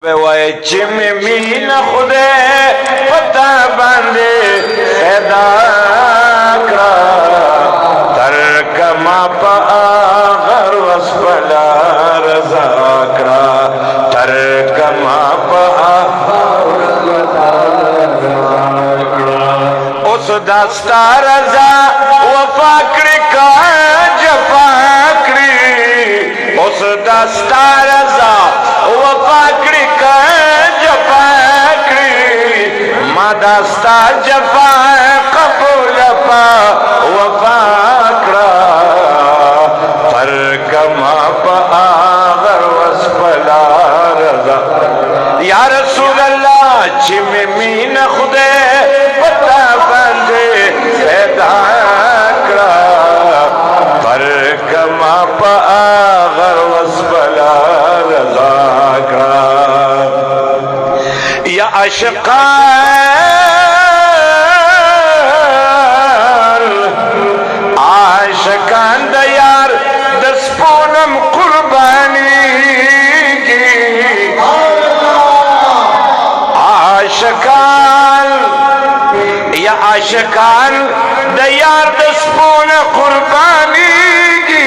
वही चिम मीन खुदे पता बंदे पैदा करा तरक मापा घर वस्पला रजा करा तरक मापा उस दस्ता रजा वफाकड़ी का जफाकड़ी उस दस्ता रजा वफाकड़ी का जफाकड़ी मदस्ता जफा कबूल पा वफाकड़ा फर्क मापा आगर वस्पला रजा या रसूल अल्लाह चिम मीन खुदे पता बंदे पैदा करा फर्क मापा आगर वस्पला रजा करा या आशिकान दयार दस पूनम कुर्बानी की आशिकान या आशिकान दयार दस पून कुर्बानी की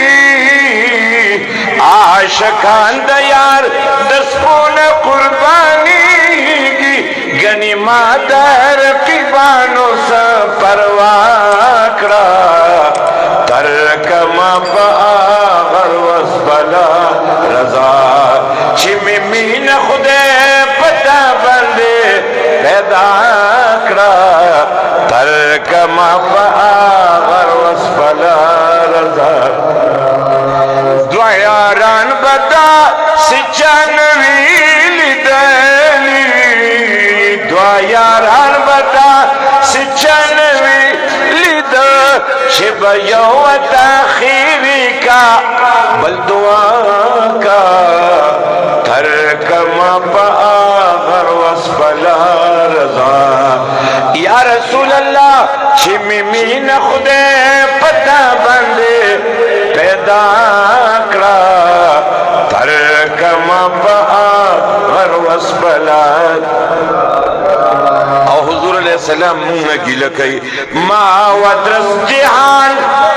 आशिकान दयार दस पून कुर्बानी गनी मादर की बानो सा परवाकड़ा तरक मापा घर वस्पला रजा चिमी मीन खुदे पता बंदे पैदा करा तरक मापा घर वस्पला रजा द्वायारान बदा सिचनवी लिदली द्वायारान बदा सिचनवी लिद शिब यौता खीरी का बल दुआ का तरक मापा घर वस्पला रजा या रसूल अल्लाह चिमी मीन खुदे पता बंदे पैदा करा तरक मापा घर वस्पला हुजूर अलैहिस्सलाम मुंह में गिल कई मा वद्रस जिहान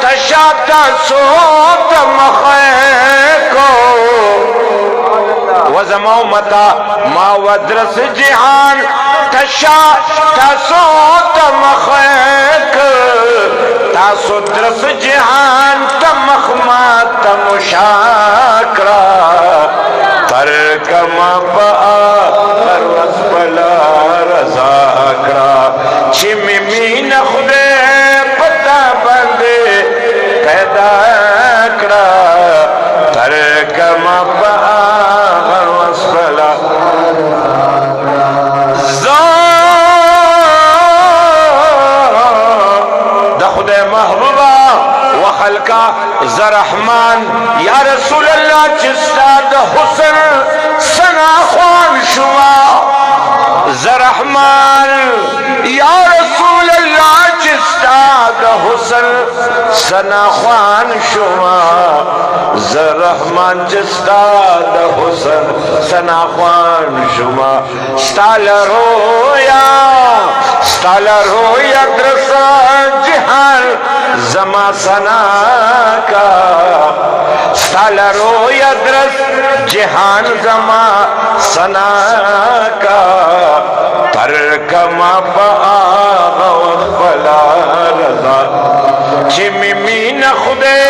तशाता सोत मखे को वजमाओ मता मा वद्रस जिहान तशाता सोत मखे को तासुद्रस जिहान तमखमा तमुशाकरा तरक मापा घर वस्पला रजा करा चिमी मीन खुदे पता बंदे पैदा करा तरक मापा घर वस्पला खुदे महबूबा व खलका ज़रहमान या रसूल अल्लाह चिस्ताद हुसन सना ख्वान शुमा ज़रहमान या रसूल अल्लाह चिस्ताद हुसन सना ख्वान शुमा ज़रहमान चिस्ताद हुसन सना ख्वान शुमा स्टाल रोया द्रसा जिहान जमा सना का स्टाल रोया द्रस जिहान जमा सना का तरक मापा वस्पला रजा चिमी मीन खुदे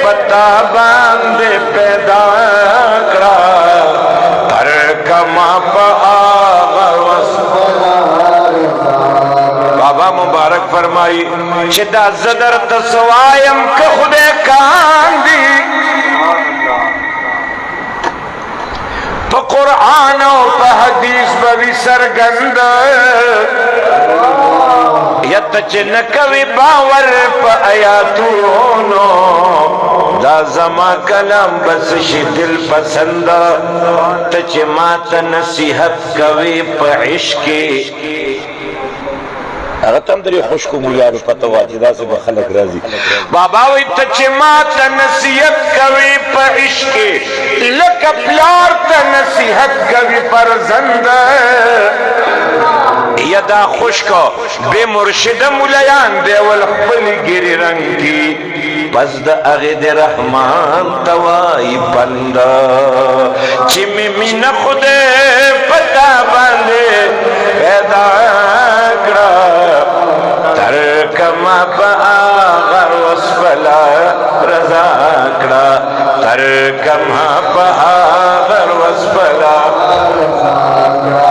पता बांधे पैदा करा तरक मापा बाबा मुबारक फरमाई शिदा जदर तस्वायम के खुदे कांदी तो कुरान और हदीस बवी सरगंद यतचिन कवि बावर प आयातूनो दा जमा कलम बस दिल पसंद तच मात नसीहत कवि प इश्की هغه تم درې خوشکو مولیانو پته وه چې داسې به خلک راځي. بابا وی ته چې ما ته نصیحت کوي په عشق کې لکه پلار ته نصیحت کوي فرزند یا دا خوشکو بے مرشد مولیان دی ول خپل ګری رنگ کی پس د هغې د رحمان توای بنده چې مې مینه خدای پتا باندې پیدا کړه تر کما په هغه وسفلا رضا کړه تر کما په هغه وسفلا رضا کړه